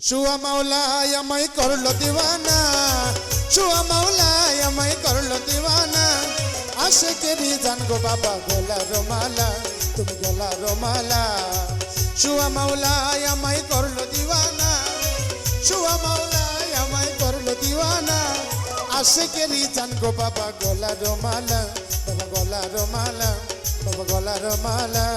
শুয়া মাওলায় আমায় করলো দিওয়ানা, শুয়া মাওলায় আমায় করলো দিওয়ানা। আশিকেরই জান গো বাবা গলার মালা, তুমি গলার মালা। শুয়া মাওলায় আমায় করলো দিওয়ানা, শুয়া মাওলায় আমায় করলো দিওয়ানা। আশিকেরই জান গো বাবা গলার মালা, বাবা গলার মালা, বাবা গলার মালা।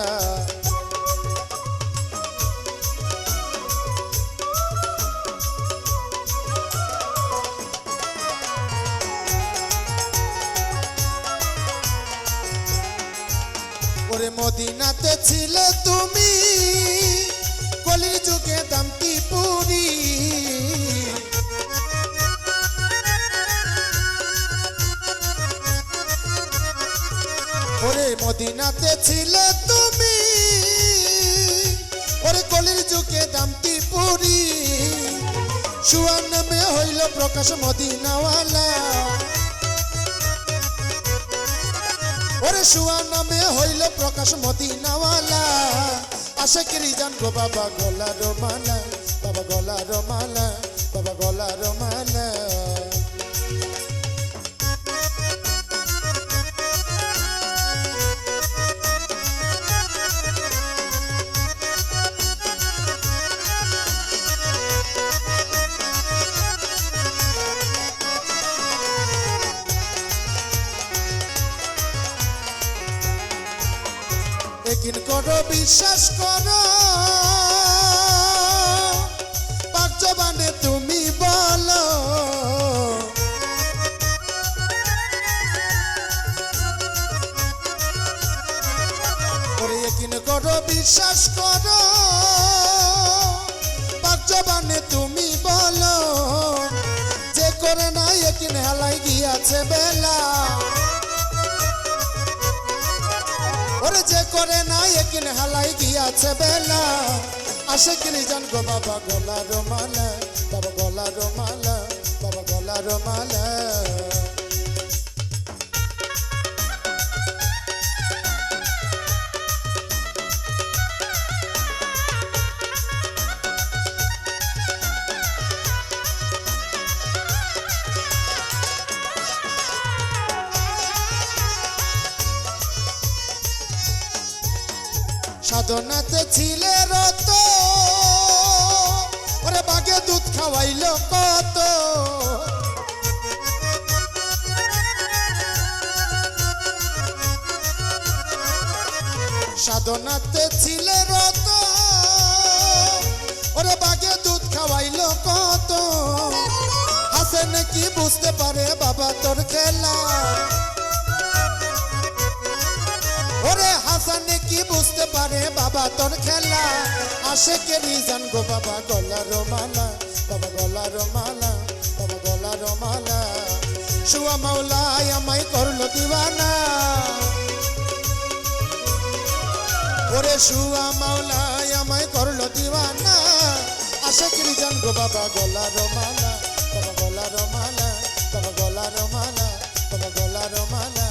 ওরে মদিনাতে ছিলে তুমি, কলির যুগে দামতি পুরি। ওরে মদিনাতে ছিলে তুমি, ওরে কলির যুগে দামতি পুরি। শুয়ার নামে হইল প্রকাশ মদিনাওয়ালা, ওরে শুয়ার নামে হইল প্রকাশ মদিনাওয়ালা। আশিকেরই জান গো বাবা গলার মালা, বাবা গলার মালা, বাবা গলার মালা। একিন করো বিশ্বাস করো, পাক জবানে তুমি বলো। ওরে একিন করো বিশ্বাস করো, পাক জবানে তুমি বলো। যে করে না একিন হেলাই গিয়াছে বেলা, ওরে যে করে না একিন হালাই গিয়াছে বেলা। আশিকেরই জান গো বাবা গলার মালা, বাবা গলার মালা, বাবা গলার মালা। সাধনাতে ছিলে রত, ওরে বাগে দুধ খাওয়াইল কত। সাধনাতে ছিলে রত, ওরে বাগে দুধ খাওয়াইল কত। হাসেন কি বুঝতে পারে বাবা তোর খেলা, ওরে হাসানে কি বুঝতে পারে বাবা তোর খেলা। আশিকেরই জান গো বাবা গলার মালা, বাবা গলার মালা, বাবা গলার মালা। শুয়া মাওলায় আমায় করলো দিওয়ানা, ওরে শুয়া মাওলায় আমায় করলো দিওয়ানা। আশিকেরই জান গো বাবা গলার মালা, বাবা গলার মালা, বাবা গলার মালা, বাবা গলার মালা।